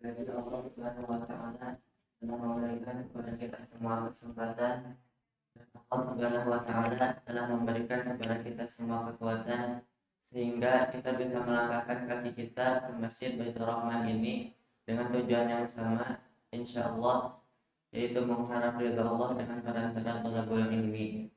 Dari Allah Subhanahu wa Ta'ala telah memberikan kepada kita semua kesempatan, dan Allah Subhanahu wa Ta'ala telah memberikan kepada kita semua kekuatan sehingga kita bisa melangkahkan kaki kita ke Masjid Baitur Rahman ini dengan tujuan yang sama, insya Allah, yaitu mengharap ridha Allah dengan perantara thalabul ilmi.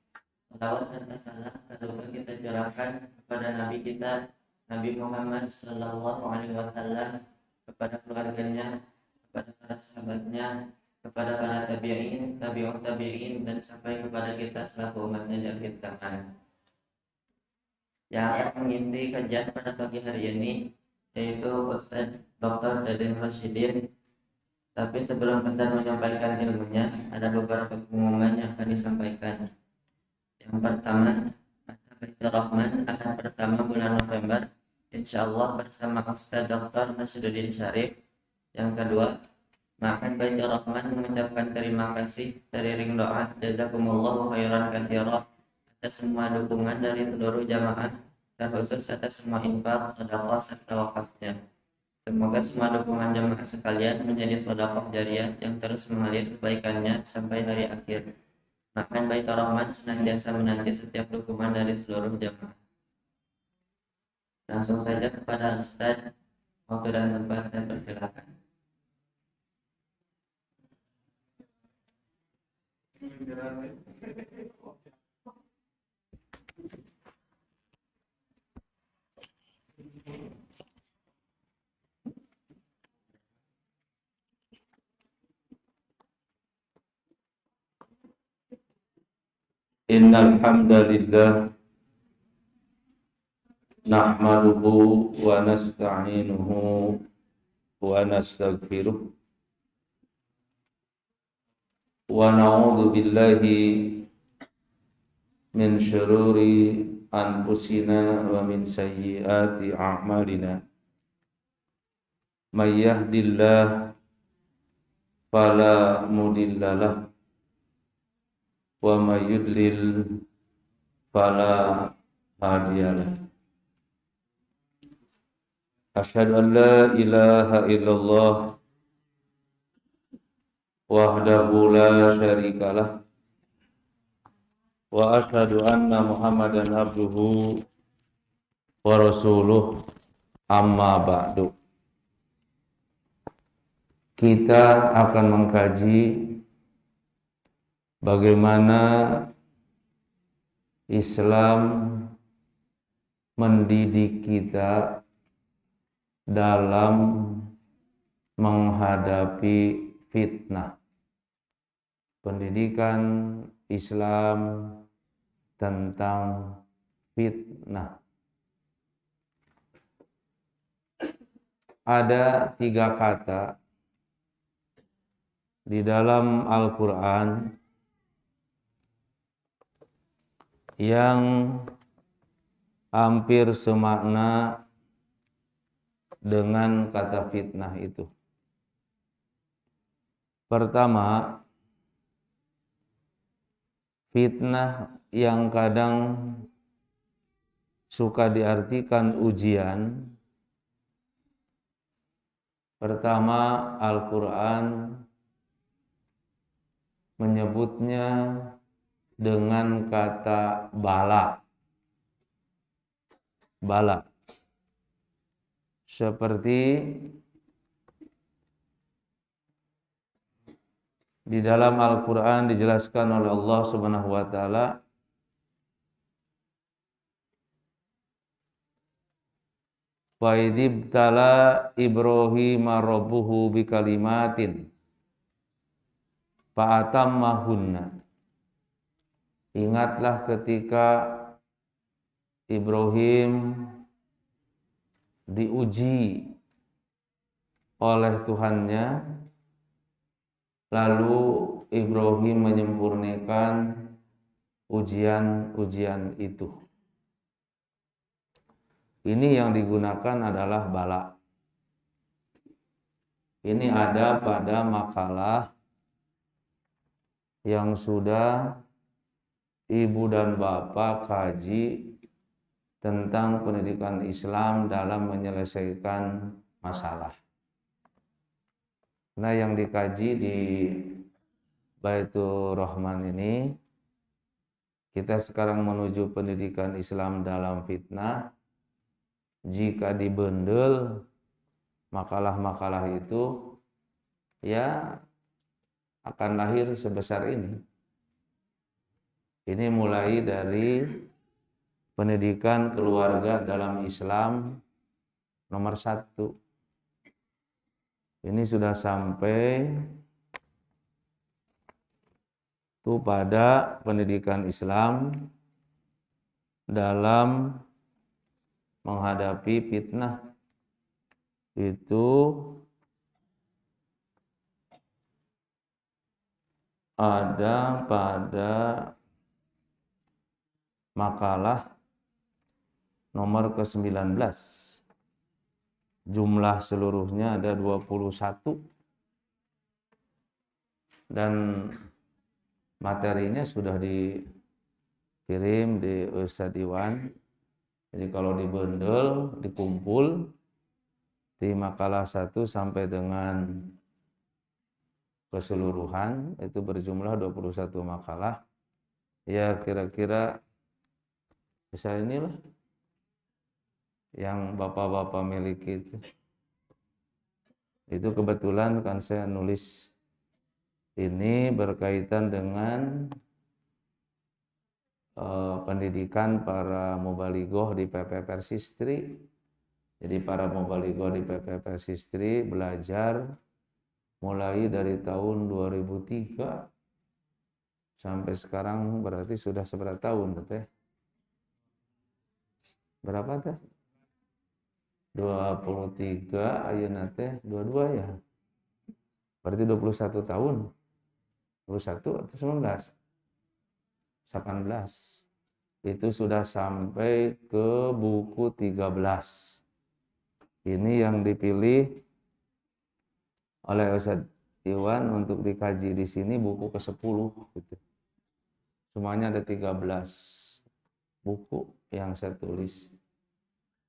Salawat serta salam tak lupa kita curahkan kepada Nabi kita, Nabi Muhammad Sallallahu Alaihi Wasallam, kepada keluarganya, kepada para sahabatnya, kepada para tabi'in, tabi'ut tabi'in, dan sampai kepada kita selaku umatnya di akhir zaman. Yang akan mengisi kajian pada pagi hari ini yaitu Ustaz Dr. Dadin Rasyidin. Tapi sebelum Ustaz menyampaikan ilmunya, ada beberapa pengumuman yang akan disampaikan. Yang pertama, Mata Baitur Rahman akan pertama bulan November, insya Allah bersama Ustaz Dr. Nasruddin Syarif. Yang kedua, Makan Baitur Rahman mengucapkan terima kasih dari ring doa jazakumullahu khairan katsira atas semua dukungan dari seluruh jamaah, terkhusus atas semua infak, sedekah serta wakafnya. Semoga semua dukungan jamaah sekalian menjadi sedekah jariah yang terus mengalir kebaikannya sampai hari akhir. Makan Baitur Rahman senantiasa menanti setiap dukungan dari seluruh jamaah. Langsung saja kepada Ustaz, waktu dan tempat saya persilakan. Innal hamdalillah nahmaduhu wa nasta'inuhu wa nastaghfiruh wa na'udzu billahi min syururi anfusina wa min sayyiati a'malina. May yahdihillahu fala mudhillalah wa may yudlil fala hadiyalah. Asyhadu an la ilaha illallah wahdahu la syarikalah wa asyhadu anna Muhammadan abduhu wa rasuluh, amma ba'du. Kita akan mengkaji bagaimana Islam mendidik kita dalam menghadapi fitnah. Pendidikan Islam tentang fitnah. Ada 3 kata di dalam Al-Quran yang hampir semakna dengan kata fitnah itu. Pertama, fitnah yang kadang suka diartikan ujian. Pertama, Al-Quran menyebutnya dengan kata bala. Bala. Seperti di dalam Al-Quran dijelaskan oleh Allah Subhanahu wa Ta'ala, wa idzibtala Ibrahima rabbuhu bikalimatin fa'atammahunna. Ingatlah ketika Ibrahim diuji oleh Tuhannya, lalu Ibrahim menyempurnakan ujian-ujian itu. Ini yang digunakan adalah bala. Ini ada pada makalah yang sudah ibu dan bapak kaji tentang pendidikan Islam dalam menyelesaikan masalah. Nah, yang dikaji di Baitur Rahman ini, kita sekarang menuju pendidikan Islam dalam fitnah. Jika dibendel makalah-makalah itu, ya akan lahir sebesar ini. Ini mulai dari pendidikan keluarga dalam Islam nomor 1. Ini sudah sampai tuh pada pendidikan Islam dalam menghadapi fitnah. Itu ada pada makalah nomor ke-19. Jumlah seluruhnya ada 21. Dan materinya sudah dikirim di Ustadz Iwan. Jadi kalau dibundel, dikumpul di makalah 1 sampai dengan keseluruhan itu berjumlah 21 makalah. Ya kira-kira bisa inilah yang bapak-bapak miliki itu. Itu kebetulan kan saya nulis ini berkaitan dengan pendidikan para mubalighah di PP Persistri. Jadi para mubalighah di PP Persistri belajar mulai dari tahun 2003 sampai sekarang, berarti sudah seberapa tahun teh? Berapa teh? 23 ayeuna teh 22 ya. Berarti 21 tahun. 21 atau 19? 18. Itu sudah sampai ke buku 13. Ini yang dipilih oleh Ustadz Iwan untuk dikaji di sini buku ke-10 gitu. Semuanya ada 13 buku yang saya tulis.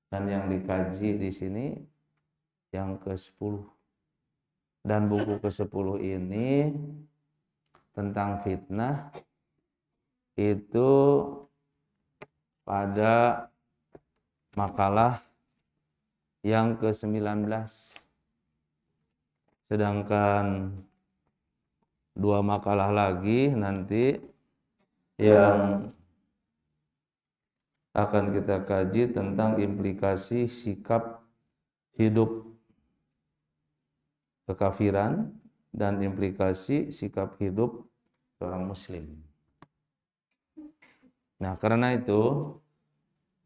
Dan yang dikaji di sini yang ke-10. Dan buku ke-10 ini tentang fitnah itu pada makalah yang ke-19. Sedangkan 2 makalah lagi nanti yang akan kita kaji tentang implikasi sikap hidup kekafiran dan implikasi sikap hidup seorang muslim. Nah, karena itu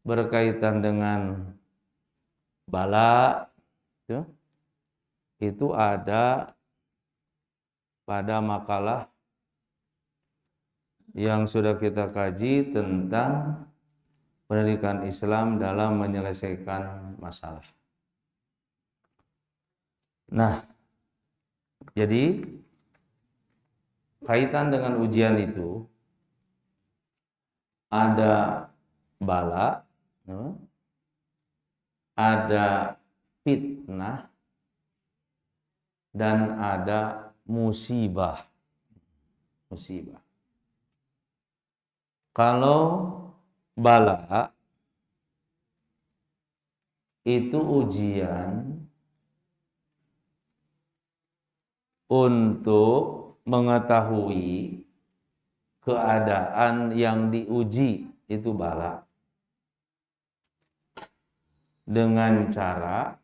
berkaitan dengan bala itu ada pada makalah yang sudah kita kaji tentang pendidikan Islam dalam menyelesaikan masalah. Nah, jadi kaitan dengan ujian itu ada bala, ada fitnah, dan ada musibah. Kalau bala itu ujian untuk mengetahui keadaan yang diuji, itu bala, dengan cara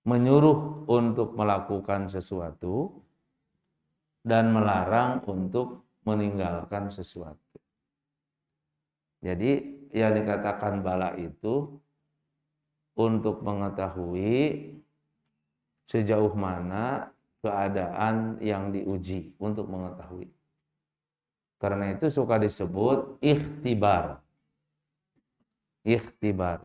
menyuruh untuk melakukan sesuatu dan melarang untuk meninggalkan sesuatu. Jadi yang dikatakan bala itu untuk mengetahui sejauh mana keadaan yang diuji, untuk mengetahui. Karena itu suka disebut ikhtibar. Ikhtibar.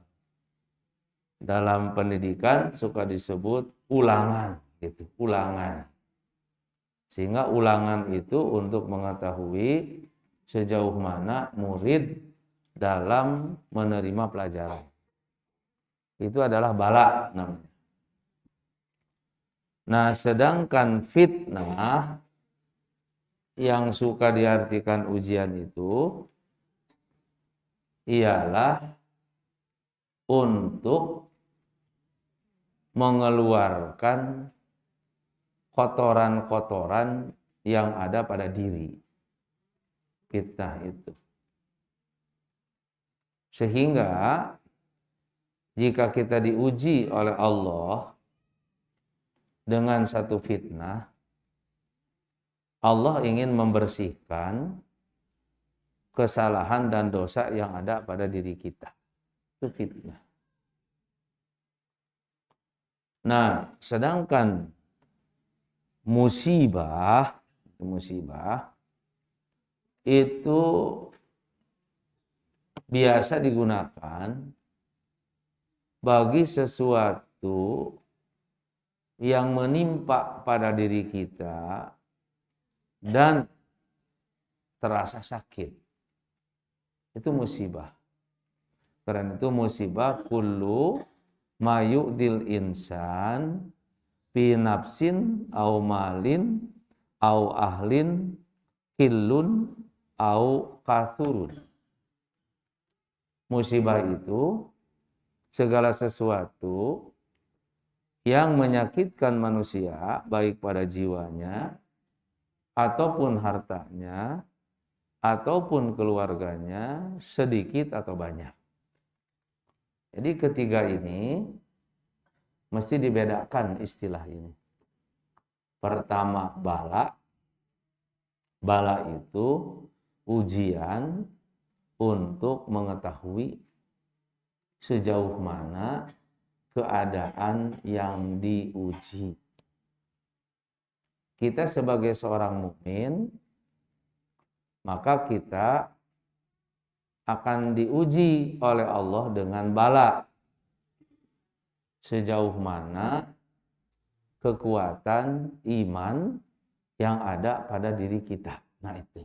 Dalam pendidikan suka disebut ulangan, gitu, ulangan. Sehingga ulangan itu untuk mengetahui sejauh mana murid dalam menerima pelajaran. Itu adalah bala namanya. Nah, sedangkan fitnah yang suka diartikan ujian itu ialah untuk mengeluarkan kotoran-kotoran yang ada pada diri. Fitnah itu. Sehingga jika kita diuji oleh Allah dengan satu fitnah, Allah ingin membersihkan kesalahan dan dosa yang ada pada diri kita. Itu fitnah. Nah, sedangkan musibah itu biasa digunakan bagi sesuatu yang menimpa pada diri kita dan terasa sakit. Itu musibah. Karena itu musibah kullu mayu'dil insan fi nafsin au malin au ahlin killun au kathurun. Musibah itu segala sesuatu yang menyakitkan manusia baik pada jiwanya ataupun hartanya ataupun keluarganya sedikit atau banyak. Jadi ketiga ini mesti dibedakan istilah ini. Pertama bala. Bala itu ujian untuk mengetahui sejauh mana keadaan yang diuji. Kita sebagai seorang mukmin, maka kita akan diuji oleh Allah dengan bala. Sejauh mana kekuatan iman yang ada pada diri kita. Nah itu.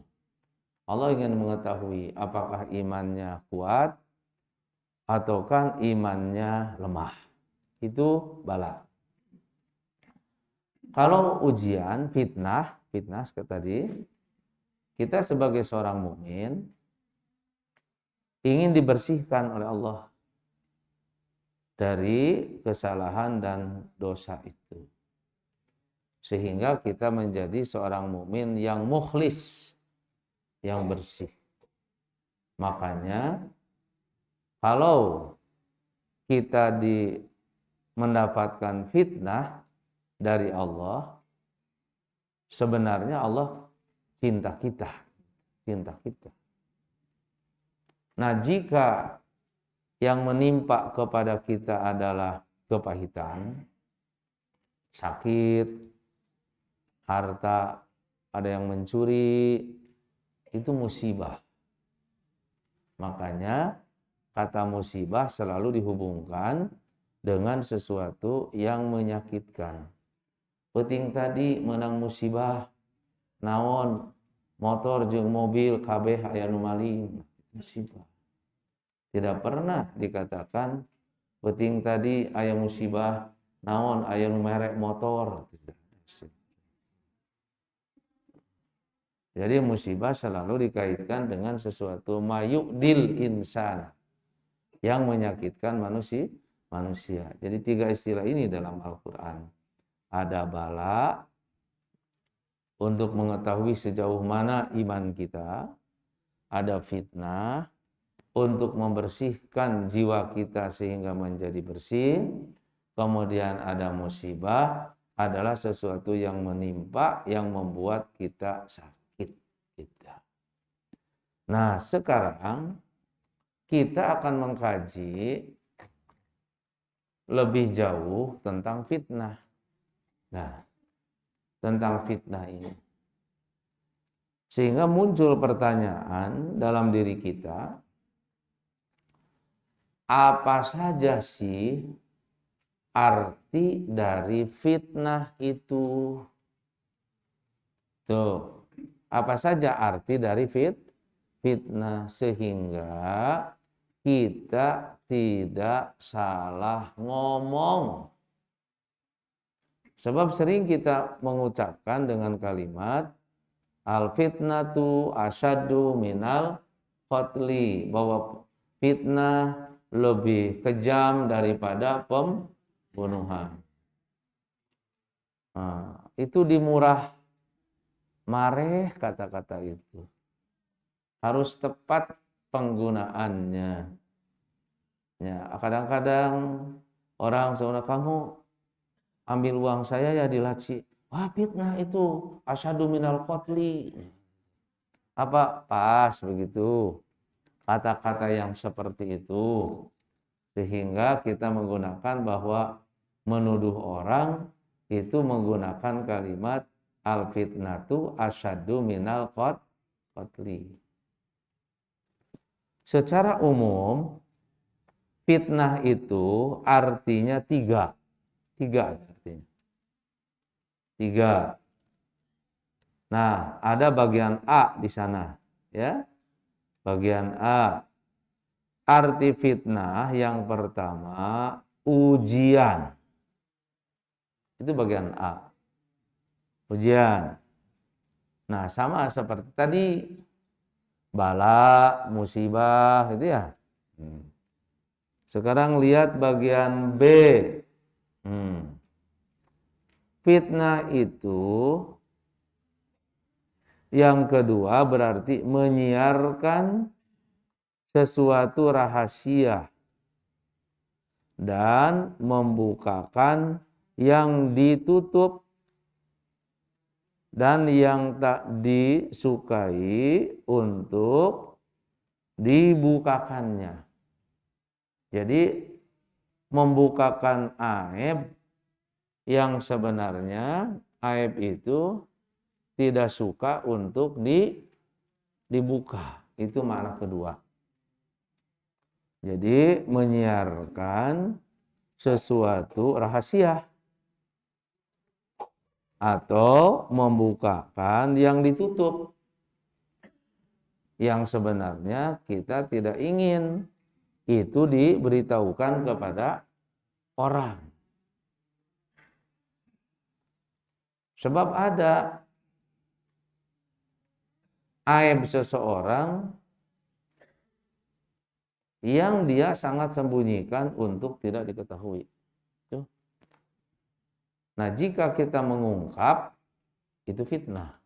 Allah ingin mengetahui apakah imannya kuat ataukah imannya lemah. Itu bala. Kalau ujian, fitnah sekali tadi, kita sebagai seorang mukmin ingin dibersihkan oleh Allah dari kesalahan dan dosa itu. Sehingga kita menjadi seorang mukmin yang mukhlis, yang bersih. Makanya kalau kita mendapatkan fitnah dari Allah, sebenarnya Allah cinta kita. Nah, jika yang menimpa kepada kita adalah kepahitan, sakit, harta, ada yang mencuri, itu musibah. Makanya kata musibah selalu dihubungkan dengan sesuatu yang menyakitkan. Penting tadi menang musibah, naon motor jeung mobil kabeh aya nu maling, musibah. Tidak pernah dikatakan penting tadi aya musibah, naon aya nu merek motor. Jadi musibah selalu dikaitkan dengan sesuatu mayu'dil insana, yang menyakitkan manusia. Jadi tiga istilah ini dalam Al-Quran. Ada bala untuk mengetahui sejauh mana iman kita. Ada fitnah untuk membersihkan jiwa kita sehingga menjadi bersih. Kemudian ada musibah, adalah sesuatu yang menimpa yang membuat kita sakit. Nah, sekarang kita akan mengkaji lebih jauh tentang fitnah. Nah, tentang fitnah ini. Sehingga muncul pertanyaan dalam diri kita, apa saja sih arti dari fitnah itu? Tuh, apa saja arti dari fitnah sehingga kita tidak salah ngomong. Sebab sering kita mengucapkan dengan kalimat al-fitnatu asyaddu minal qatli, bahwa fitnah lebih kejam daripada pembunuhan. Nah, itu dimurah mareh kata-kata itu. Harus tepat penggunaannya. Ya, kadang-kadang orang seorang kamu ambil uang saya ya dilaci. Wah, fitnah itu asyadu minal qatli. Apa pas begitu kata-kata yang seperti itu, sehingga kita menggunakan bahwa menuduh orang itu menggunakan kalimat al fitnatu asyadu minal qatli. Secara umum fitnah itu artinya tiga artinya. Tiga. Nah, ada bagian A di sana, ya. Bagian A. Arti fitnah yang pertama ujian. Itu bagian A. Ujian. Nah, sama seperti tadi bala, musibah gitu ya. Sekarang lihat bagian B. Fitnah itu yang kedua berarti menyiarkan sesuatu rahasia dan membukakan yang ditutup dan yang tak disukai untuk dibukakannya. Jadi membukakan aib yang sebenarnya aib itu tidak suka untuk dibuka. Itu makna kedua. Jadi menyiarkan sesuatu rahasia atau membukakan yang ditutup yang sebenarnya kita tidak ingin itu diberitahukan kepada orang. Sebab ada aib seseorang yang dia sangat sembunyikan untuk tidak diketahui. Nah, jika kita mengungkap, itu fitnah.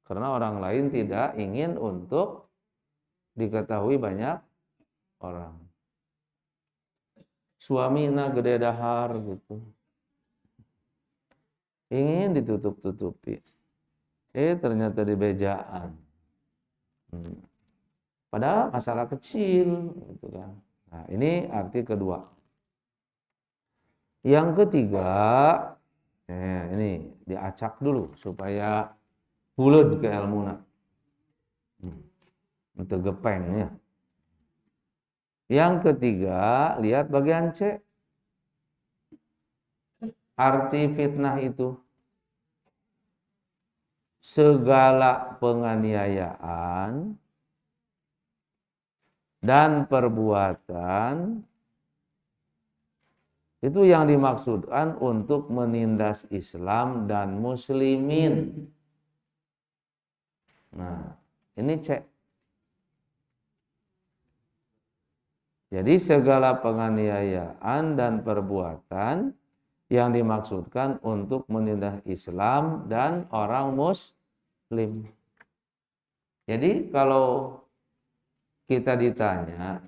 Karena orang lain tidak ingin untuk diketahui banyak orang. Suamina gede dahar gitu. Ingin ditutup-tutupi. Ternyata dibejaan. Padahal masalah kecil gitu kan. Nah, ini arti kedua. Yang ketiga, ini diacak dulu supaya bulet ke ilmuna. Untuk gepengnya. Yang ketiga, lihat bagian C. Arti fitnah itu segala penganiayaan dan perbuatan itu yang dimaksudkan untuk menindas Islam dan muslimin. Nah, ini cek. Jadi segala penganiayaan dan perbuatan yang dimaksudkan untuk menindas Islam dan orang muslim. Jadi kalau kita ditanya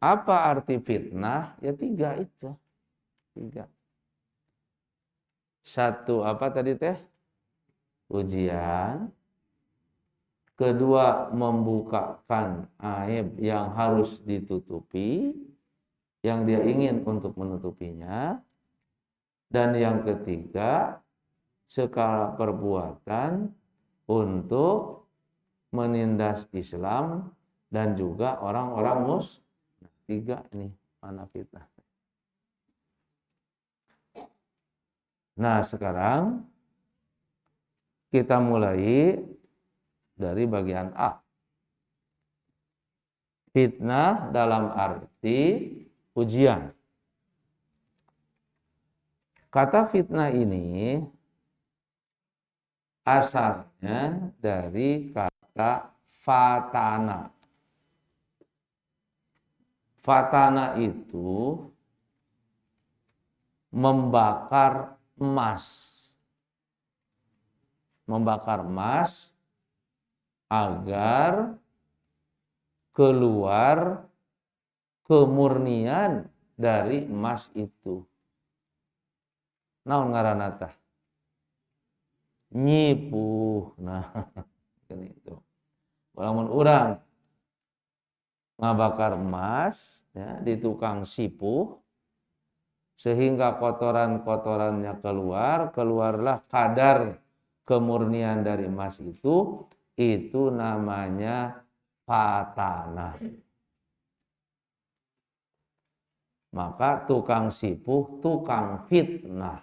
apa arti fitnah? Ya tiga itu. Tiga. Satu apa tadi teh? Ujian. Kedua, membukakan aib yang harus ditutupi, yang dia ingin untuk menutupinya. Dan yang ketiga, segala perbuatan untuk menindas Islam dan juga orang-orang muslim. Tiga ini mana fitnah. Nah, sekarang kita mulai dari bagian A. Fitnah dalam arti ujian. Kata fitnah ini asalnya dari kata fatana. Fatana itu membakar emas. Membakar emas agar keluar kemurnian dari emas itu. Naon ngaranna tah? Nyipuh. Nah, kan itu. Walaupun orang ngabakar emas ya, di tukang sipuh sehingga kotoran-kotorannya keluarlah kadar kemurnian dari emas itu namanya fatana. Maka tukang sipuh, tukang fitnah.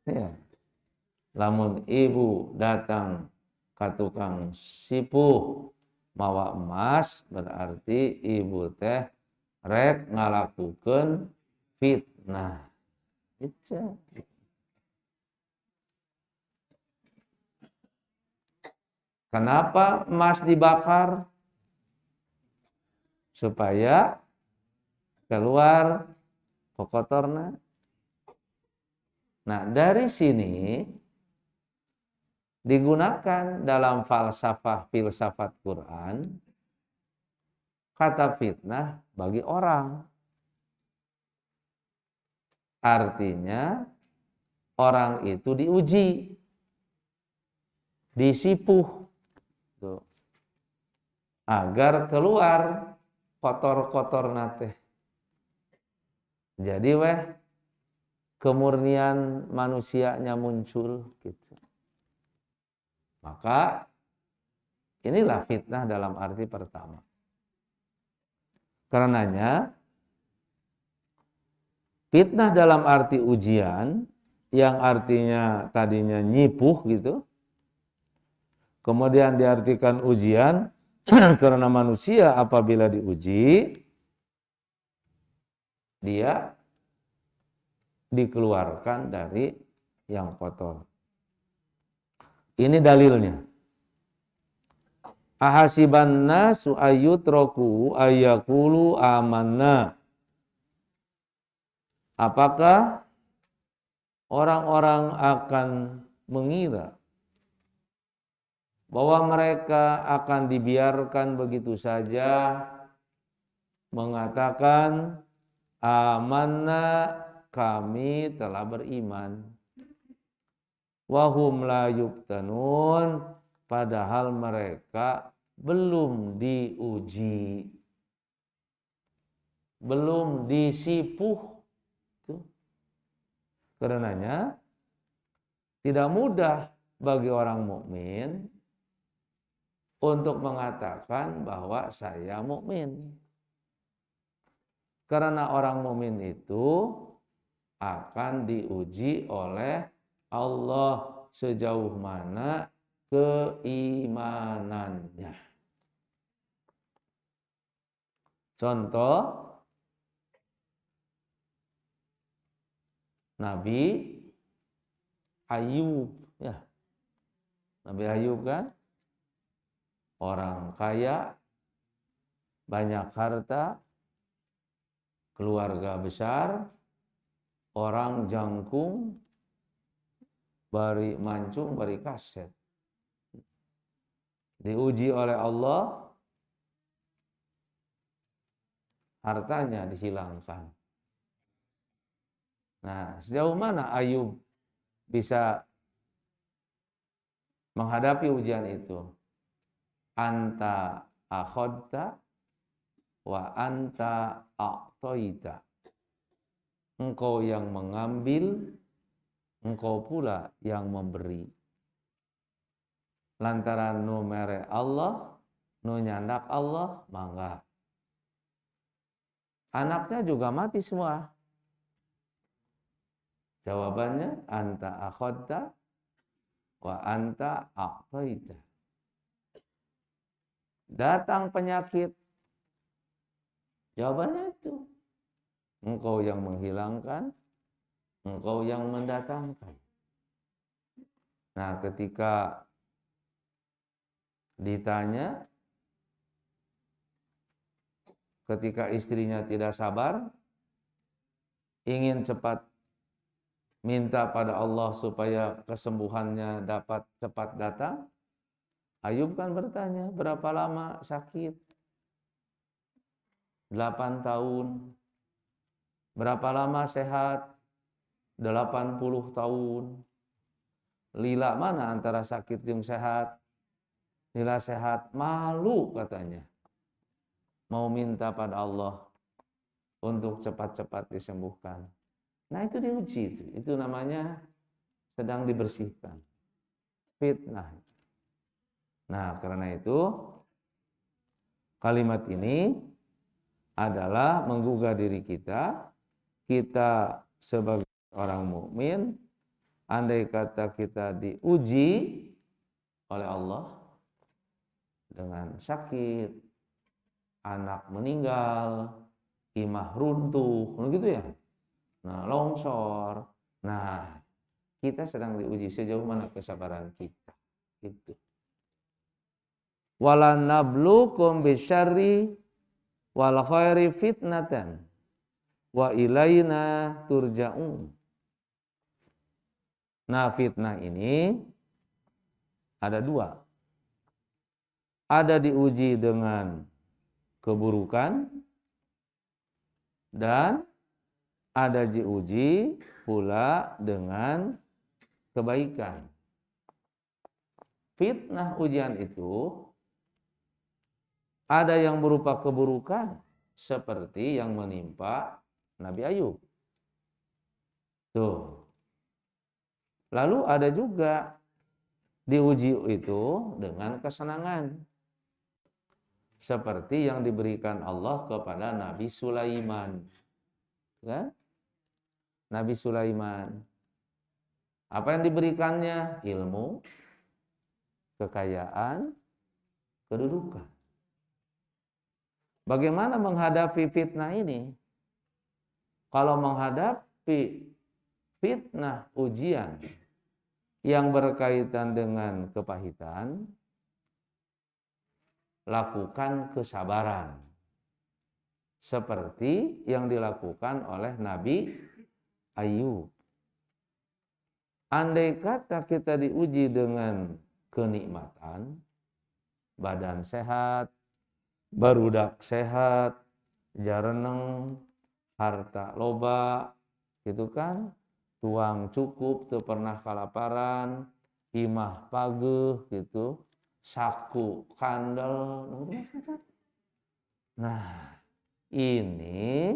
Ya. Lamun ibu datang ke tukang sipuh mawa emas, berarti ibu teh rek ngalakukeun fitnah. Itu. Kenapa emas dibakar? Supaya keluar kotorna. Nah, dari sini digunakan dalam filsafat Quran kata fitnah bagi orang. Artinya orang itu diuji, disipuh tuh, agar keluar kotor-kotor nate. Jadi kemurnian manusianya muncul gitu. Maka inilah fitnah dalam arti pertama. Karenanya fitnah dalam arti ujian yang artinya tadinya nyipuh gitu. Kemudian diartikan ujian karena manusia apabila diuji dia dikeluarkan dari yang kotor. Ini dalilnya. Ahasiban nasu ayyutraku ayyaqulu amanna. Apakah orang-orang akan mengira bahwa mereka akan dibiarkan begitu saja mengatakan amanna, kami telah beriman. Wahum la yuftanun, padahal mereka belum diuji, belum disipuh. Karenanya tidak mudah bagi orang mukmin untuk mengatakan bahwa saya mukmin. Karena orang mukmin itu akan diuji oleh Allah sejauh mana keimanannya. Contoh Nabi Ayub ya. Nabi Ayub kan orang kaya, banyak harta, keluarga besar, orang jangkung, bari mancung, bari kaset. Diuji oleh Allah, hartanya dihilangkan. Nah, sejauh mana Ayub bisa menghadapi ujian itu? Anta akhadta wa anta a'taita. Engkau yang mengambil, engkau pula yang memberi. Lantaran nu mere Allah, nu nyandak Allah, mangga. Anaknya juga mati semua. Jawabannya anta akhadta wa anta a'taita. Datang penyakit. Jawabannya itu. Engkau yang menghilangkan, Engkau yang mendatangkan. Nah, ketika ditanya, ketika istrinya tidak sabar, ingin cepat minta pada Allah supaya kesembuhannya dapat cepat datang, Ayub kan bertanya, berapa lama sakit? 8 tahun. Berapa lama sehat? 80 tahun. Lila mana antara sakit jeung sehat? Lila sehat, malu katanya. Mau minta pada Allah untuk cepat-cepat disembuhkan. Nah, itu diuji itu. Itu namanya sedang dibersihkan. Fitnah. Nah, karena itu kalimat ini adalah menggugah diri kita. Kita sebagai orang mukmin, andai kata kita diuji oleh Allah dengan sakit, anak meninggal, imah runtuh, gitu ya. Nah, longsor. Nah, kita sedang diuji sejauh mana kesabaran kita. Gitu. Wala nablukum bisyarri wal khairi fitnatan wa ilaina turja'un. Nah, fitnah ini ada dua. Ada diuji dengan keburukan dan ada diuji pula dengan kebaikan. Fitnah ujian itu ada yang berupa keburukan seperti yang menimpa Nabi Ayub. Tuh. Lalu ada juga diuji itu dengan kesenangan. Seperti yang diberikan Allah kepada Nabi Sulaiman. Kan? Nabi Sulaiman. Apa yang diberikannya? Ilmu, kekayaan, kedudukan. Bagaimana menghadapi fitnah ini? Kalau menghadapi fitnah ujian yang berkaitan dengan kepahitan, lakukan kesabaran. Seperti yang dilakukan oleh Nabi Ayub. Andai kata kita diuji dengan kenikmatan, badan sehat, barudak sehat, jareneng, harta loba, gitu kan, tuang cukup, teu pernah kalaparan, imah pageuh gitu, saku kandel. Nah, ini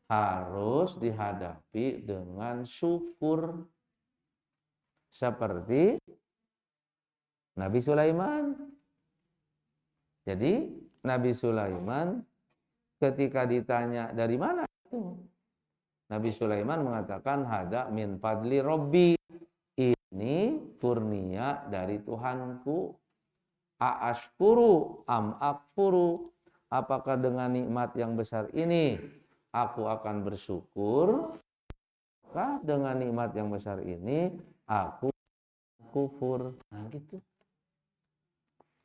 harus dihadapi dengan syukur seperti Nabi Sulaiman. Jadi Nabi Sulaiman ketika ditanya dari mana itu, Nabi Sulaiman mengatakan hada min fadli Robbi. Ini kurnia dari Tuhanku. A'ashkuru am akfuru. Apakah dengan nikmat yang besar ini aku akan bersyukur? Apakah dengan nikmat yang besar ini aku kufur? Nah, gitu.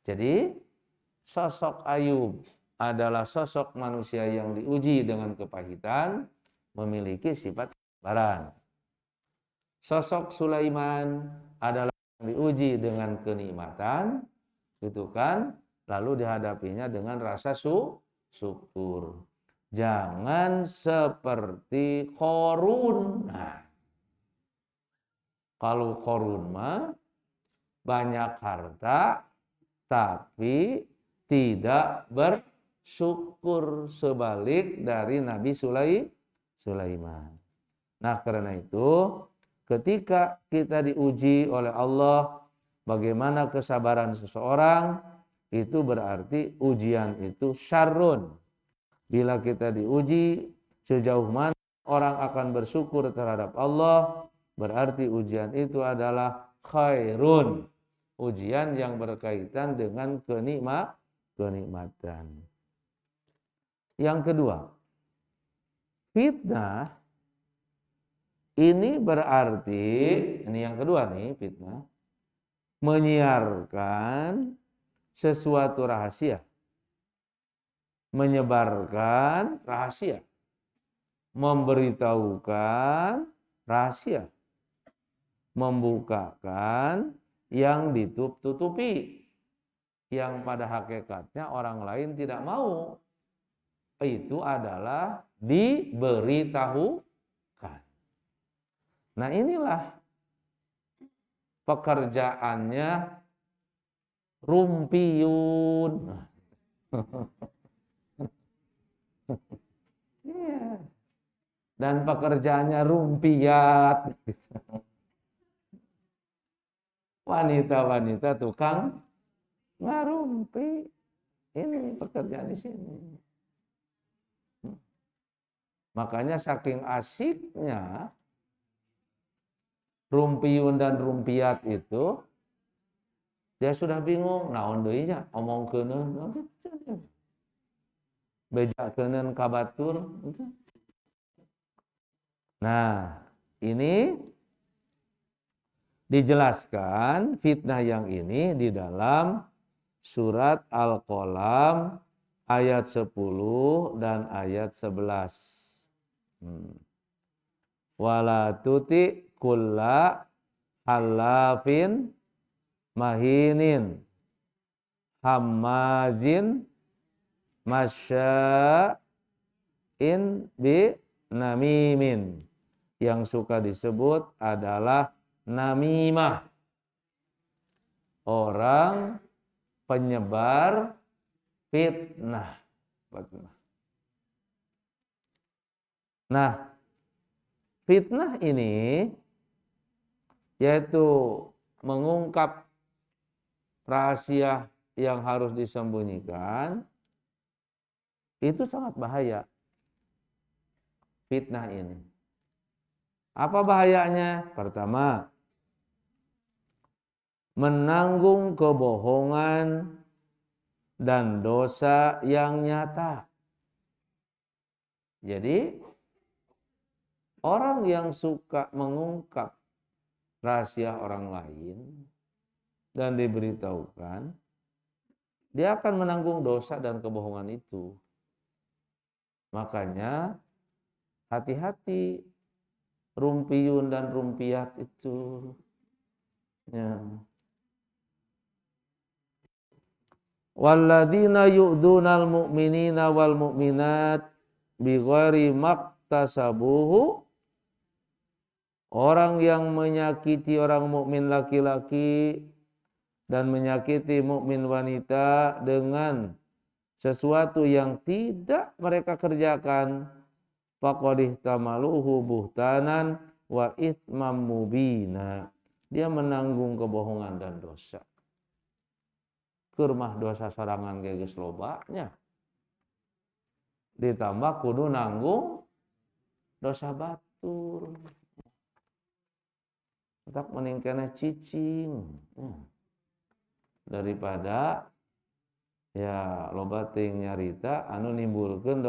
Jadi sosok Ayub adalah sosok manusia yang diuji dengan kepahitan, memiliki sifat kesabaran. Sosok Sulaiman adalah yang diuji dengan kenikmatan, gitu kan? Lalu dihadapinya dengan rasa syukur. Jangan seperti Qorun. Nah, kalau Qorun mah banyak harta tapi tidak bersyukur, sebalik dari Nabi Sulaiman. Nah, karena itu ketika kita diuji oleh Allah bagaimana kesabaran seseorang, itu berarti ujian itu syarrun. Bila kita diuji sejauh mana orang akan bersyukur terhadap Allah, berarti ujian itu adalah khairun. Ujian yang berkaitan dengan kenikmatan. Yang kedua, Fitnah ini berarti, ini yang kedua nih, fitnah, menyiarkan sesuatu rahasia, menyebarkan rahasia, memberitahukan rahasia, membukakan yang ditutup-tutupi, yang pada hakikatnya orang lain tidak mau. Itu adalah diberitahukan. Nah inilah pekerjaannya rumpiyun. Iya. Dan pekerjaannya rumpiyat. Wanita-wanita tukang ngarumpi. Ini pekerjaan di sini. Makanya saking asiknya rumpiyun dan rumpiat itu, dia sudah bingung, naon deui nya omongkeun bejakeun kabatur. Nah, ini dijelaskan fitnah yang ini di dalam surat Al-Qalam ayat 10 dan ayat 11. Wala tuti kulla halafin mahinin hammazin masya'in bi namimin. Yang suka disebut adalah namimah, orang penyebar fitnah. Nah, fitnah ini yaitu mengungkap rahasia yang harus disembunyikan, itu sangat bahaya. Fitnah ini. Apa bahayanya? Pertama, menanggung kebohongan dan dosa yang nyata. Jadi, orang yang suka mengungkap rahasia orang lain dan diberitahukan, dia akan menanggung dosa dan kebohongan itu. Makanya, hati-hati rumpiyun dan rumpiat itu. Ya. Walladzina yu'dunal mu'minina wal mu'minat bighairi maktasabuhu. Orang yang menyakiti orang mukmin laki-laki dan menyakiti mukmin wanita dengan sesuatu yang tidak mereka kerjakan, faqad ihtamaluhu buhtanan wa itsmam mubina. Dia menanggung kebohongan dan dosa. Keur mah dosa sorangan ge geus lobanya. Ditambah kudu nanggung dosa batur. Tak mending keneh cicing. Daripada ya loba teuing nyarita anu nimbulkeun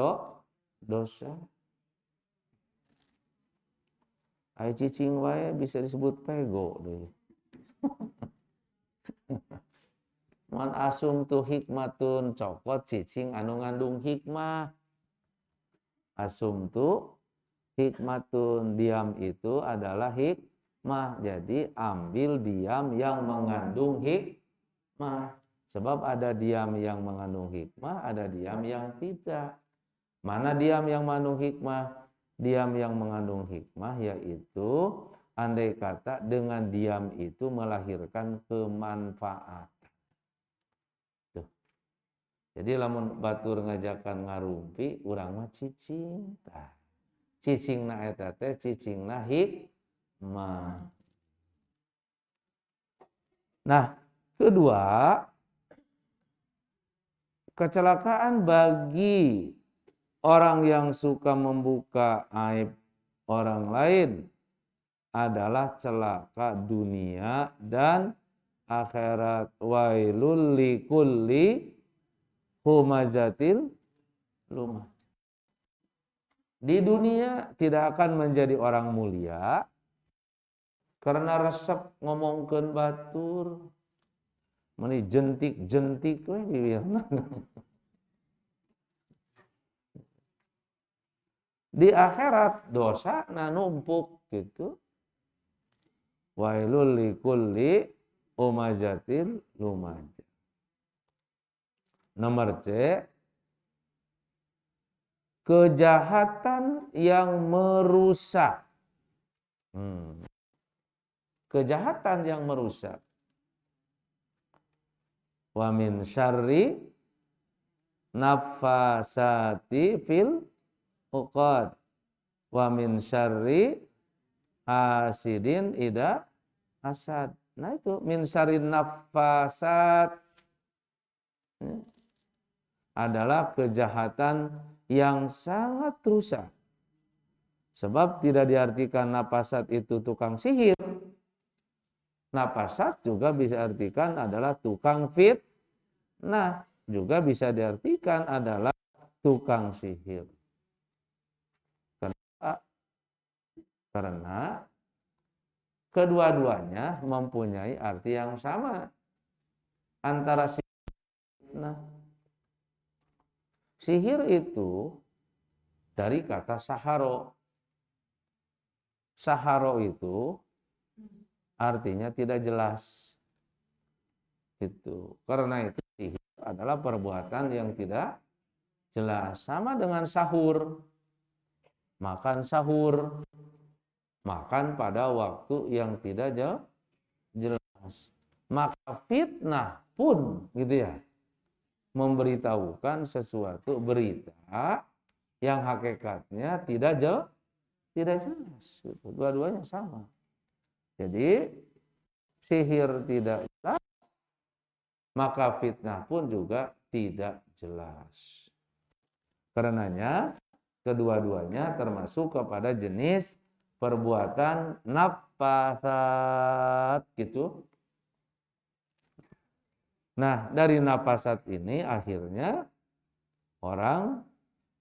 dosa. Ai cicing wae bisa disebut pego deui. Man asum tu hikmatun, cokot cicing anu ngandung hikmah. Asum tu hikmatun, diam itu adalah hikmah. Jadi ambil diam yang mengandung hikmah. Sebab ada diam yang mengandung hikmah, ada diam yang tidak. Mana diam yang mengandung hikmah? Diam yang mengandung hikmah yaitu andai kata dengan diam itu melahirkan kemanfaatan. Tuh. Jadi lamun batur ngajakan ngarumpi, urang mah cicing. Cicingna eta teh cicingna hikmah. Nah, kedua, kecelakaan bagi orang yang suka membuka aib orang lain adalah celaka dunia dan akhirat. Wailul likulli humazatil lumah. Di dunia tidak akan menjadi orang mulia karena resep ngomongkeun batur. Meni jentik-jentik we bibirna. Di akhirat dosa numpuk gitu. Wailul likulli umazatil lumajah. Nomor C, kejahatan yang merusak. Kejahatan yang merusak. Wa min syarri nafasati fil uqad. Wa min syarri hasidin ida hasad. Nah itu min syarri nafasat adalah kejahatan yang sangat rusak. Sebab tidak diartikan nafasat itu tukang sihir. Nafasat juga bisa artikan adalah tukang fitnah. Juga bisa diartikan adalah tukang sihir. Karena kedua-duanya mempunyai arti yang sama. Antara fitnah. Sihir itu dari kata saharo. Saharo itu artinya tidak jelas. Itu. Karena itu sihir adalah perbuatan yang tidak jelas. Sama dengan sahur. Makan sahur. Makan pada waktu yang tidak jelas. Maka fitnah pun gitu ya. Memberitahukan sesuatu berita yang hakikatnya tidak jelas. Dua-duanya sama. Jadi sihir tidak jelas, maka fitnah pun juga tidak jelas. Karenanya kedua-duanya termasuk kepada jenis perbuatan nafasat gitu. Nah, dari nafasat ini akhirnya orang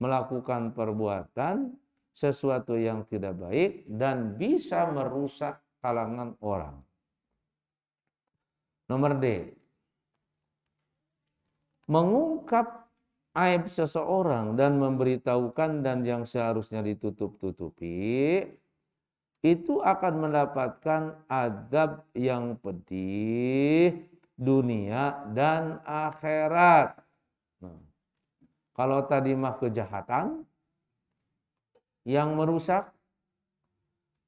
melakukan perbuatan sesuatu yang tidak baik dan bisa merusak kalangan orang. Nomor D. Mengungkap aib seseorang dan memberitahukan dan yang seharusnya ditutup-tutupi itu akan mendapatkan azab yang pedih dunia dan akhirat. Nah, kalau tadi mah kejahatan yang merusak,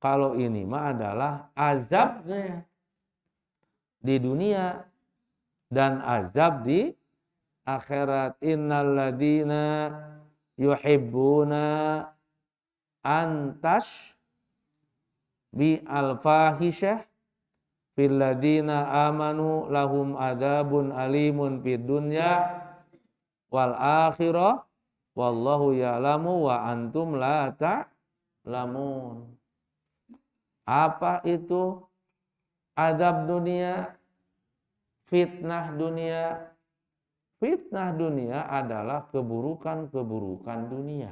kalau ini mah adalah azabnya di dunia dan azab di akhirat. Innalladzina yuhibbuna antash bi al-fahisyah fil ladzina amanu lahum adzabun alimun fid dunya wal akhirah wallahu ya'lamu wa antum la ta'lamun. Apa itu azab dunia? Fitnah dunia. Fitnah dunia adalah keburukan-keburukan dunia.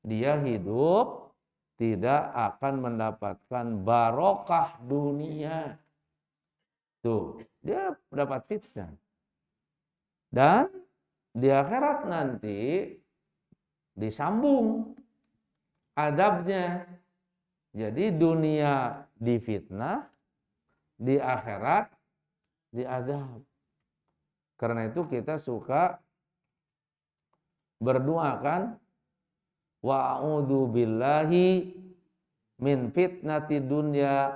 Dia hidup tidak akan mendapatkan barokah dunia. Tuh, dia dapat fitnah. Dan di akhirat nanti disambung adabnya. Jadi dunia difitnah, di akhirat diadab. Karena itu kita suka berdoa kan, wa a'udzu billahi min fitnati dunya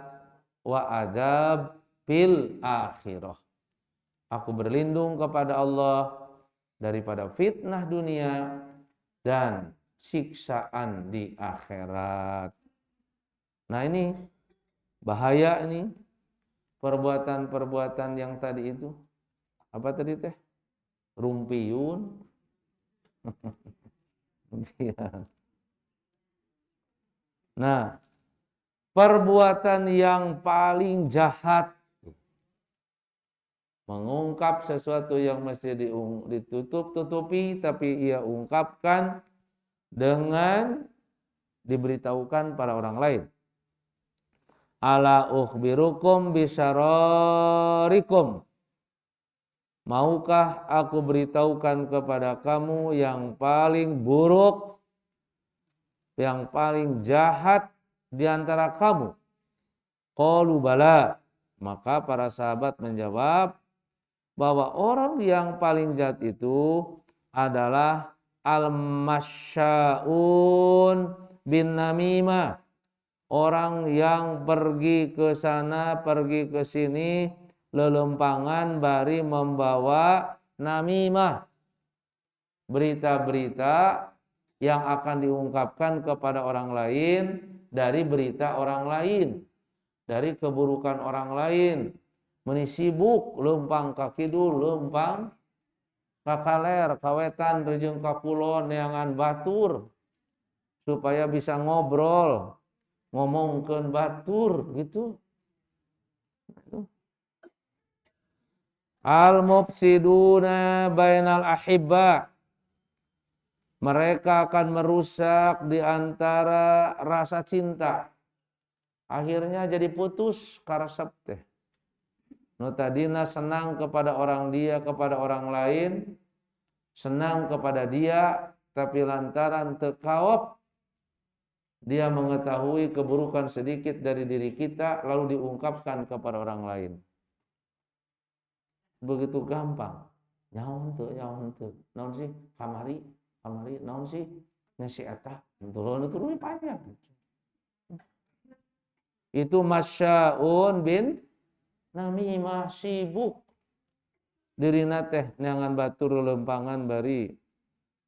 wa adzab fil akhirah. Aku berlindung kepada Allah daripada fitnah dunia dan siksaan di akhirat. Nah ini bahaya ini perbuatan-perbuatan yang tadi itu. Apa tadi teh? Rumpiyun. Nah, perbuatan yang paling jahat mengungkap sesuatu yang mesti ditutup-tutupi tapi ia ungkapkan dengan diberitahukan pada orang lain. Ala ukhbirukum bisyararikum. Maukah aku beritahukan kepada kamu yang paling buruk, yang paling jahat di antara kamu? Qalu bala. Maka para sahabat menjawab bahwa orang yang paling jahat itu adalah al-masya'un bin namimah. Orang yang pergi ke sana, pergi ke sini, lelempangan bari membawa namimah. Berita-berita yang akan diungkapkan kepada orang lain dari berita orang lain, dari keburukan orang lain. Meni sibuk lempang ka kidul, lempang ka kaler, kawetan rejeung ka kulon neangan batur supaya bisa ngobrol, ngomongkeun batur gitu. Al-mufsiduna bainal ahibba. Mereka akan merusak di antara rasa cinta. Akhirnya jadi putus karesep teh. Nu tadina senang kepada orang dia, kepada orang lain, senang kepada dia, tapi lantaran teu kaop dia mengetahui keburukan sedikit dari diri kita lalu diungkapkan kepada orang lain. Begitu gampang. Nyaon teu. Naon sih? Kamari, naon sih? Ngesi eta. Turun panjang. Itu masya'un bin namimah, sibuk dirina teh neangan batur lempangan bari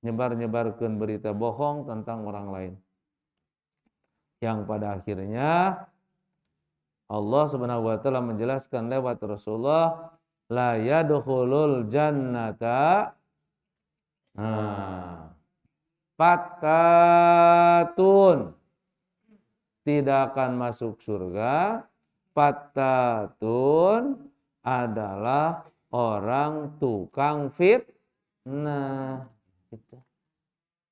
nyebar-nyebarkeun berita bohong tentang orang lain. Yang pada akhirnya Allah Subhanahu wa taala menjelaskan lewat Rasulullah, la yadkhulul jannata pattatun, tidak akan masuk surga. Pattatun adalah orang tukang fitnah. Gitu.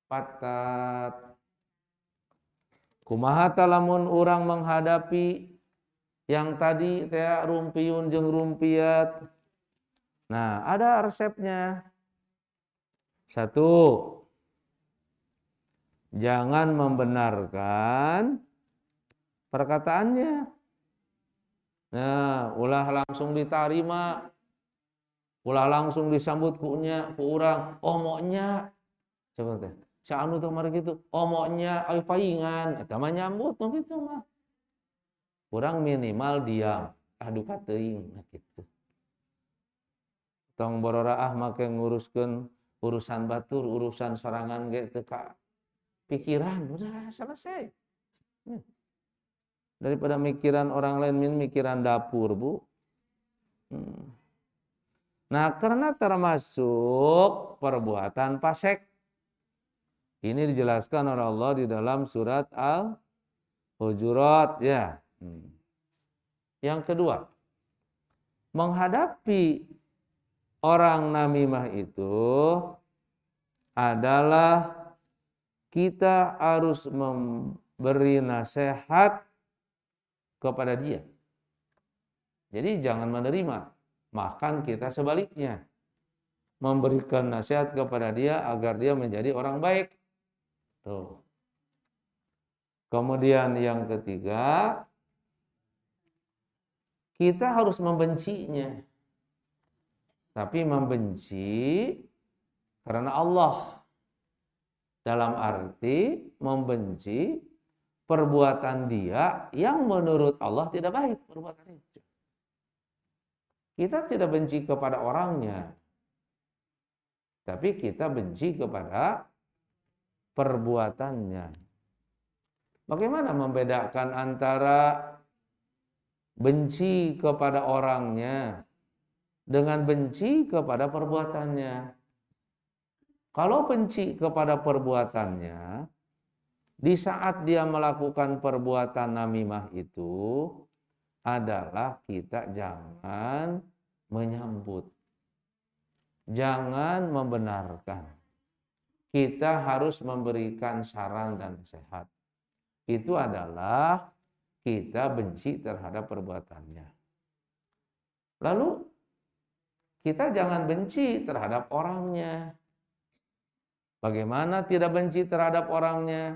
Pattat. Kumaha lamun orang menghadapi yang tadi teh rumpiun jeung rumpiat. Nah, ada resepnya. 1, jangan membenarkan perkataannya. Nah, ulah langsung diterima, ulah langsung disambut ku urang. Oh maunya, coba teh. Saanu teh mari kitu. Oh maunya aya paingan, eta mah nyambut nu kitu mah. Urang minimal diam, duka teuing kitu. Tong bororaah make nguruskeun urusan batur, urusan sorangan ge teu ka pikiran, udah selesai. Daripada mikiran orang lain, mikiran dapur, Bu. Nah, karena termasuk perbuatan fasik. Ini dijelaskan oleh Allah di dalam surat Al-Hujurat, ya. Yang kedua, menghadapi orang namimah itu adalah kita harus memberi nasihat kepada dia. Jadi jangan menerima, bahkan kita sebaliknya memberikan nasihat kepada dia agar dia menjadi orang baik. Tuh. Kemudian yang ketiga, kita harus membencinya. Tapi membenci karena Allah. Dalam arti membenci perbuatan dia yang menurut Allah tidak baik perbuatan itu. Kita tidak benci kepada orangnya, tapi kita benci kepada perbuatannya. Bagaimana membedakan antara benci kepada orangnya dengan benci kepada perbuatannya? Kalau benci kepada perbuatannya, di saat dia melakukan perbuatan namimah itu adalah kita jangan menyambut, jangan membenarkan. kita harus memberikan saran dan nasihat. Itu adalah kita benci terhadap perbuatannya. Lalu kita jangan benci terhadap orangnya. Bagaimana tidak benci terhadap orangnya?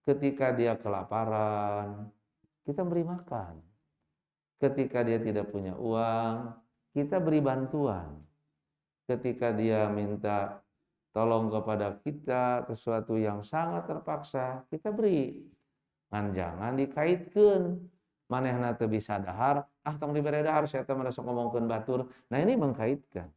Ketika dia kelaparan, kita beri makan. Ketika dia tidak punya uang, kita beri bantuan. Ketika dia minta tolong kepada kita sesuatu yang sangat terpaksa, kita beri. Ngan jangan dikaitkan. Manehna teu bisa dahar, tong dibere dahar, saya teh merasa ngomongkeun batur. Nah, ini mengkaitkan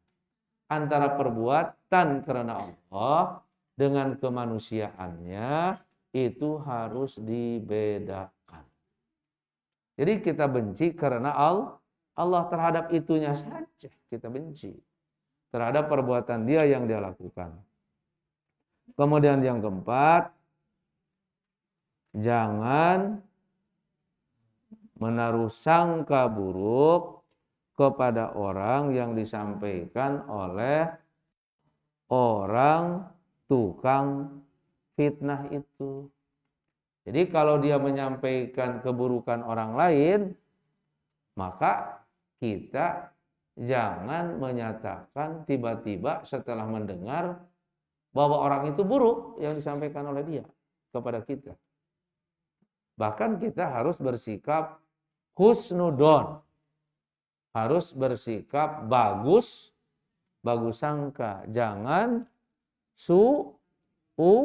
antara perbuatan karena Allah dengan kemanusiaannya itu harus dibedakan. Jadi kita benci karena Allah terhadap itunya saja kita benci. Terhadap perbuatan dia yang dia lakukan. Kemudian yang keempat, jangan menaruh sangka buruk kepada orang yang disampaikan oleh orang tukang fitnah itu. Jadi kalau dia menyampaikan keburukan orang lain, maka kita jangan menyatakan tiba-tiba setelah mendengar bahwa orang itu buruk yang disampaikan oleh dia kepada kita. Bahkan kita harus bersikap husnudon. Harus bersikap bagus sangka. Jangan suudon.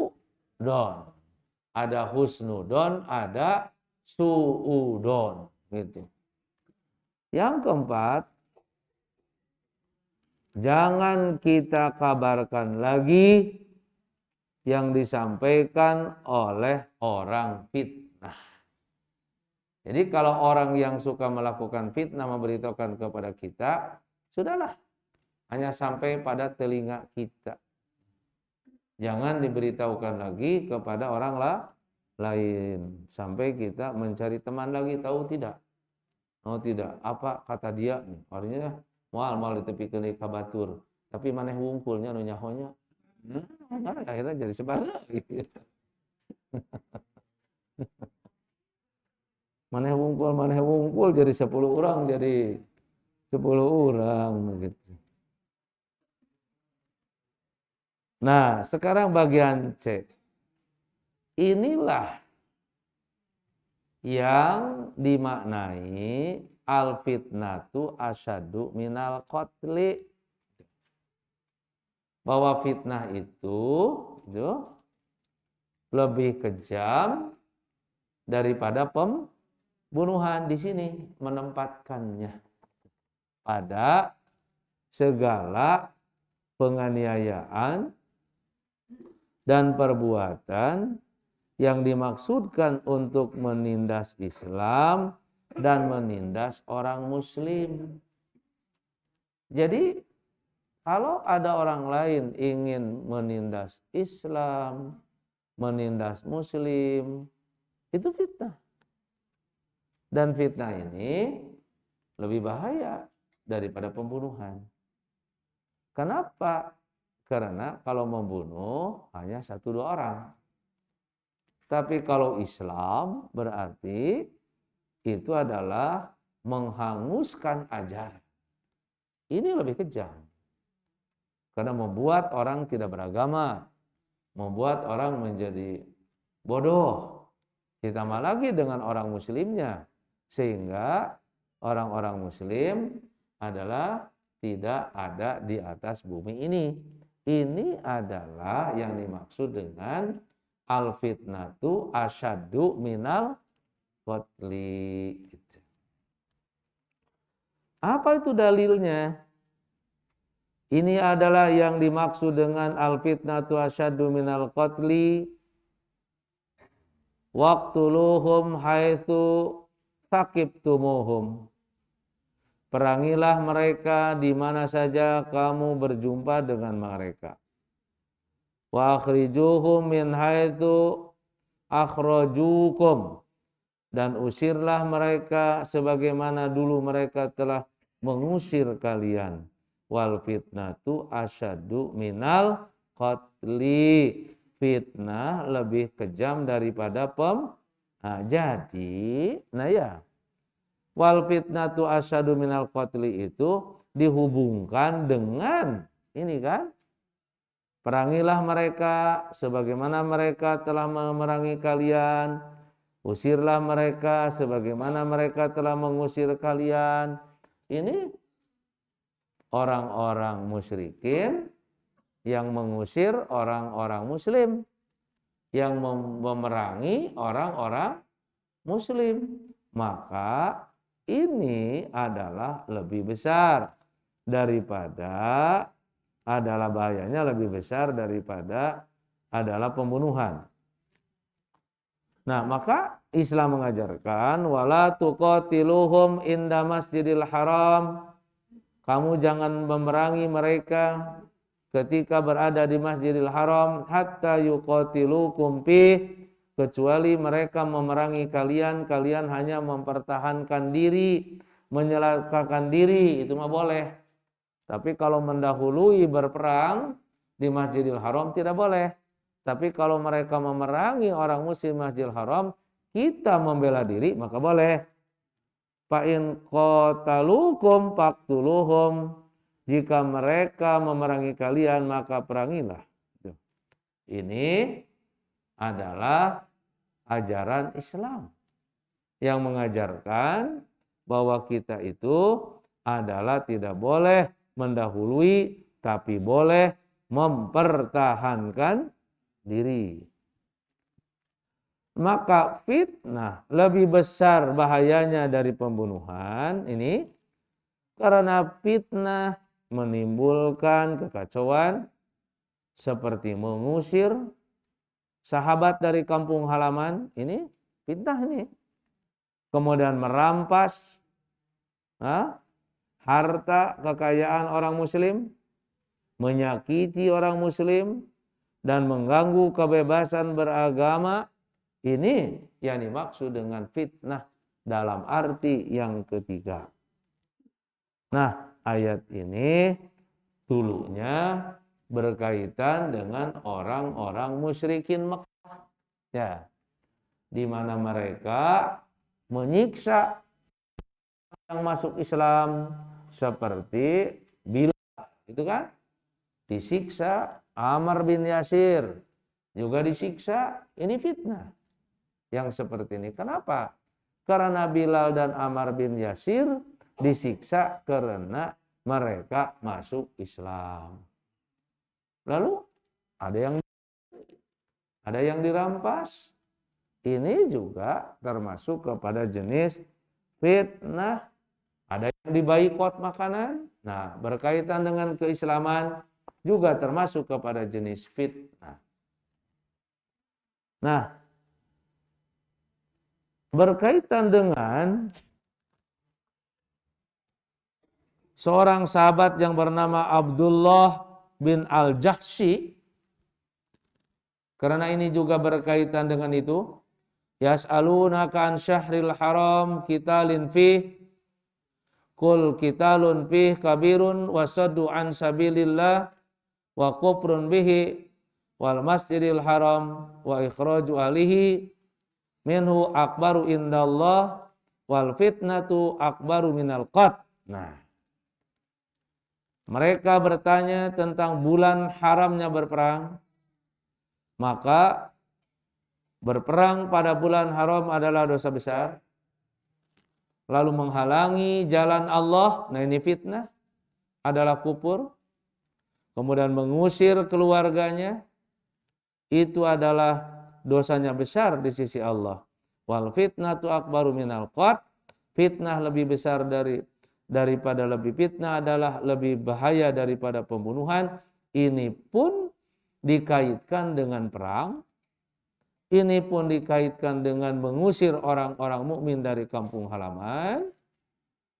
Ada husnudon, ada suudon, gitu. Yang keempat, jangan kita kabarkan lagi yang disampaikan oleh orang fitnah. Jadi kalau orang yang suka melakukan fitnah memberitahukan kepada kita, sudahlah, hanya sampai pada telinga kita. Jangan diberitahukan lagi kepada orang lain. Sampai kita mencari teman lagi, tahu tidak? Oh tidak, apa kata dia? Artinya mal ditepikeun ka batur. Tapi maneh wungkulnya nu nyahonya. Akhirnya jadi sebar lagi. Maneh wungkul jadi 10 orang jadi 10 orang gitu. Nah, sekarang bagian C. Inilah yang dimaknai al-fitnatu asyaddu minal qatli. Bahwa fitnah itu lebih kejam daripada pembunuhan. Di sini menempatkannya pada segala penganiayaan dan perbuatan yang dimaksudkan untuk menindas Islam dan menindas orang Muslim. Jadi kalau ada orang lain ingin menindas Islam, menindas Muslim, itu fitnah. Dan fitnah ini lebih bahaya daripada pembunuhan. Kenapa? Karena kalau membunuh hanya 1-2 orang. Tapi kalau Islam berarti itu adalah menghanguskan ajaran. Ini lebih kejam. Karena membuat orang tidak beragama. Membuat orang menjadi bodoh. Ditambah lagi dengan orang muslimnya. Sehingga orang-orang muslim adalah tidak ada di atas bumi ini. Ini adalah yang dimaksud dengan al-fitnatu asyaddu minal qatli. Apa itu dalilnya? Ini adalah yang dimaksud dengan al-fitnatu asyaddu minal qatli. Waqtuluhum haitsu taqibtumuhum. Perangilah mereka di mana saja kamu berjumpa dengan mereka. Wa akhrijuhum min haitsu akhrajukum. Dan usirlah mereka sebagaimana dulu mereka telah mengusir kalian. Wal fitnatu asyaddu minal qatli. Fitnah lebih kejam daripada jadi, nah ya, wal fitnatu asyadu minal qatli itu dihubungkan dengan ini kan, perangilah mereka sebagaimana mereka telah memerangi kalian, usirlah mereka sebagaimana mereka telah mengusir kalian. Ini orang-orang musyrikin yang mengusir orang-orang muslim, yang memerangi orang-orang muslim. Maka ini adalah lebih besar daripada, adalah bahayanya lebih besar daripada adalah pembunuhan. Nah, maka Islam mengajarkan wala tuqatiluhum inda masjidil haram. Kamu jangan memerangi mereka ketika berada di Masjidil Haram hatta yuqatilukum fih, kecuali mereka memerangi kalian, kalian hanya mempertahankan diri, menyelamatkan diri, itu mah boleh. Tapi kalau mendahului berperang di Masjidil Haram tidak boleh. Tapi kalau mereka memerangi orang muslim Masjidil Haram, kita membela diri maka boleh. Fa in qatalukum faqtuluhum, jika mereka memerangi kalian maka perangilah. Ini adalah ajaran Islam yang mengajarkan bahwa kita itu adalah tidak boleh mendahului, tapi boleh mempertahankan diri. Maka fitnah lebih besar bahayanya dari pembunuhan ini karena fitnah menimbulkan kekacauan seperti mengusir sahabat dari kampung halaman, ini fitnah ini. Kemudian merampas harta kekayaan orang muslim, menyakiti orang muslim, dan mengganggu kebebasan beragama. Ini yang dimaksud dengan fitnah dalam arti yang ketiga. Nah, ayat ini dulunya berkaitan dengan orang-orang musyrikin Mekah, ya, di mana mereka menyiksa yang masuk Islam seperti Bilal, itu kan disiksa, Ammar bin Yasir juga disiksa. Ini fitnah yang seperti ini. Kenapa? Karena Bilal dan Ammar bin Yasir disiksa karena mereka masuk Islam. Lalu ada yang dirampas. Ini juga termasuk kepada jenis fitnah. Ada yang diboikot makanan. Nah, berkaitan dengan keislaman juga termasuk kepada jenis fitnah. Nah, berkaitan dengan seorang sahabat yang bernama Abdullah bin Al-Jahsy, karena ini juga berkaitan dengan itu. Yas'alunaka an syahril haram qitalin fih, qul qitalun fih kabirun wa saddu an sabilillah wa kufrun bihi wal masjidil haram wa ikhraju alihi minhu akbaru indallah wal fitnatu akbaru minal qat. Nah, mereka bertanya tentang bulan haramnya berperang. Maka berperang pada bulan haram adalah dosa besar. Lalu menghalangi jalan Allah, nah ini fitnah, adalah kufur. Kemudian mengusir keluarganya, itu adalah dosanya besar di sisi Allah. Wal fitnatu akbaru minal qat, fitnah lebih besar daripada lebih fitnah adalah lebih bahaya daripada pembunuhan. Ini pun dikaitkan dengan perang. Ini pun dikaitkan dengan mengusir orang-orang mukmin dari kampung halaman.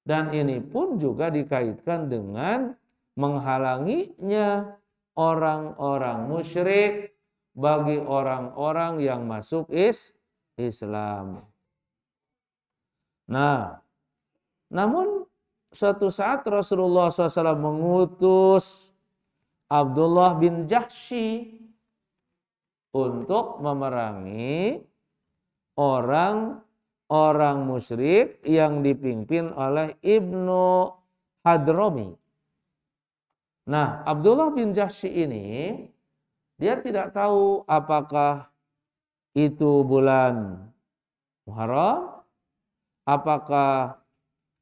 Dan ini pun juga dikaitkan dengan menghalanginya orang-orang musyrik bagi orang-orang yang masuk Islam. Nah, namun suatu saat Rasulullah SAW mengutus Abdullah bin Jahsy untuk memerangi orang musyrik yang dipimpin oleh Ibnu Hadrami. Nah, Abdullah bin Jahsy ini dia tidak tahu apakah itu bulan Muharram, apakah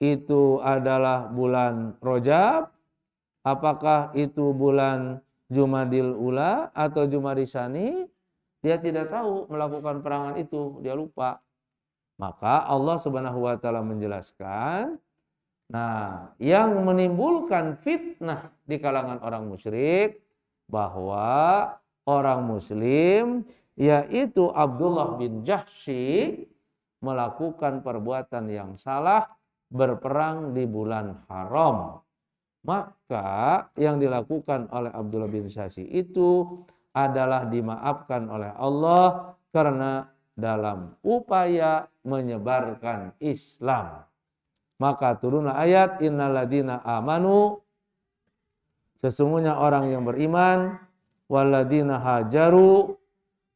itu adalah bulan Rajab, apakah itu bulan Jumadil Ula atau Jumadisani. Dia tidak tahu melakukan perangan itu, dia lupa. Maka Allah Subhanahu wa taala menjelaskan, nah, yang menimbulkan fitnah di kalangan orang musyrik bahwa orang muslim yaitu Abdullah bin Jahsy melakukan perbuatan yang salah berperang di bulan haram. Maka yang dilakukan oleh Abdullah bin Jahsy itu adalah dimaafkan oleh Allah karena dalam upaya menyebarkan Islam. Maka turunlah ayat innalladzina amanu, sesungguhnya orang yang beriman, walladzina hajaru,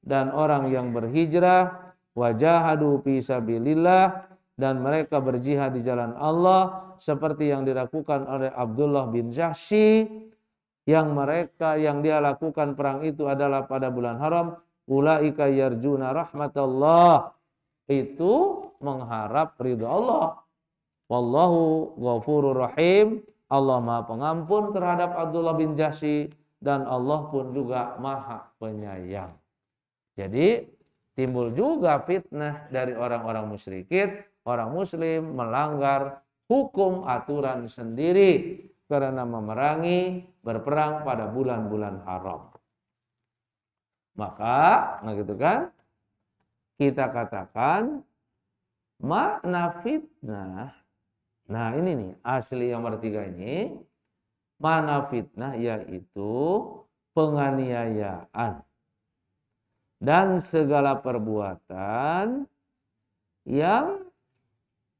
dan orang yang berhijrah, wajahadu fi sabilillah, dan mereka berjihad di jalan Allah seperti yang dilakukan oleh Abdullah bin Jahsy, yang dia lakukan perang itu adalah pada bulan haram, ulaika yarjuna rahmatullah, itu mengharap ridha Allah. Wallahu ghafurur rahim, Allah Maha Pengampun terhadap Abdullah bin Jahsy dan Allah pun juga Maha Penyayang. Jadi timbul juga fitnah dari orang-orang musyrikin, orang muslim melanggar hukum aturan sendiri karena memerangi, berperang pada bulan-bulan haram. Maka, nah gitu kan, kita katakan makna fitnah. Nah ini nih, asli yang bertiga ini, makna fitnah yaitu penganiayaan dan segala perbuatan yang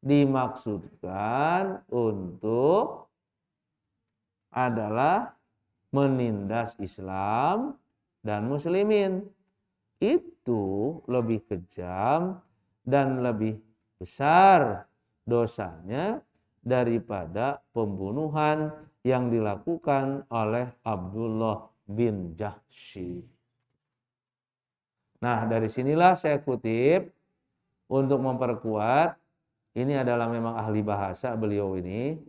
dimaksudkan untuk adalah menindas Islam dan muslimin. Itu lebih kejam dan lebih besar dosanya daripada pembunuhan yang dilakukan oleh Abdullah bin Jahsy. Nah, dari sinilah saya kutip untuk memperkuat, ini adalah memang ahli bahasa beliau ini,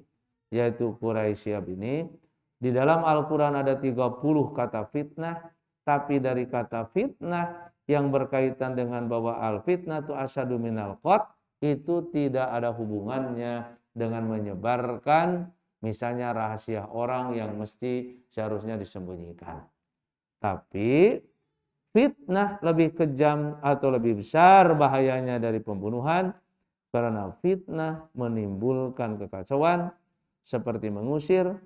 yaitu Quraisyab ini. Di dalam Al-Quran ada 30 kata fitnah, tapi dari kata fitnah yang berkaitan dengan bahwa al-fitnah itu asyadu minal qatl, itu tidak ada hubungannya dengan menyebarkan misalnya rahasia orang yang mesti seharusnya disembunyikan. Tapi fitnah lebih kejam atau lebih besar bahayanya dari pembunuhan, karena fitnah menimbulkan kekacauan seperti mengusir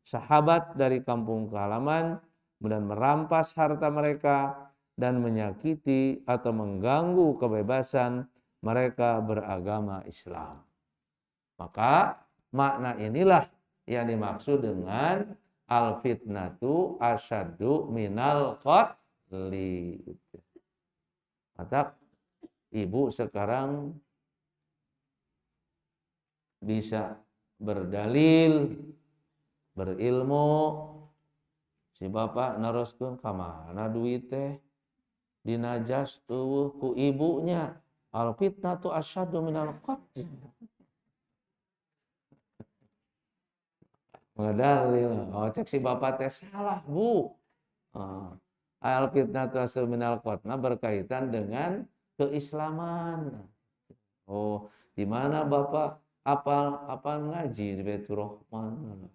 sahabat dari kampung halaman dan merampas harta mereka dan menyakiti atau mengganggu kebebasan mereka beragama Islam. Maka makna inilah yang dimaksud dengan al-fitnatu asyaddu minal qatli. Maka ibu sekarang bisa berdalil, berilmu, si bapak naroskeun ka mana duit teh dinajas eueuh ku ibunya, al fitnatu asyaddu minal qatl. Ngadalil, oh cek si bapak teh salah bu. Al fitnatu asyaddu minal qatl berkaitan dengan keislaman. Oh, di mana bapak apal ngaji di Baitur Rahman.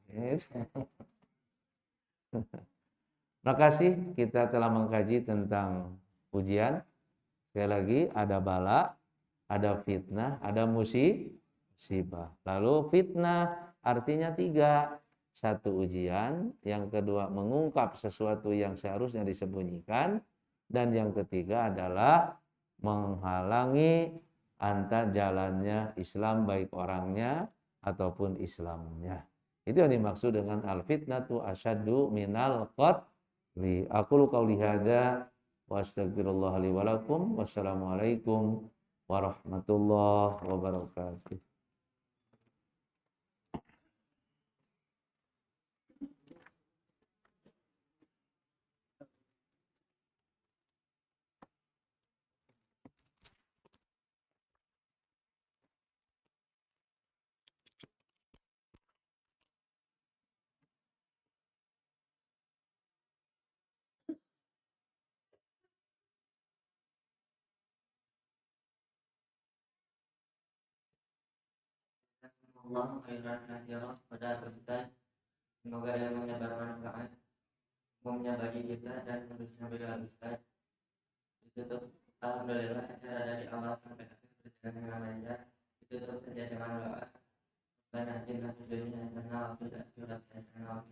Terima kasih kita telah mengkaji tentang ujian. Sekali lagi ada bala, ada fitnah, ada musibah. Lalu fitnah artinya 3. 1 ujian, yang kedua mengungkap sesuatu yang seharusnya disembunyikan, dan yang ketiga adalah menghalangi antar jalannya Islam baik orangnya ataupun Islamnya. Itu yang dimaksud dengan al-fitnatu asyaddu minal qatli. Aqulu qauli hadza wa astaghfirullah li wa lakum. Wassalamualaikum warahmatullahi wabarakatuh. Allah khairan katsiran pada Ustaz. Semoga ilmunya bermanfaat, umumnya bagi kita dan khususnya bagi Ustaz. Ditutup, alhamdulillah acara dari awal sampai akhir berjalan dengan lancar. Ditutup saja dengan doa. Rabbana atina fid dunya hasanah wa fil akhirati hasanah wa qina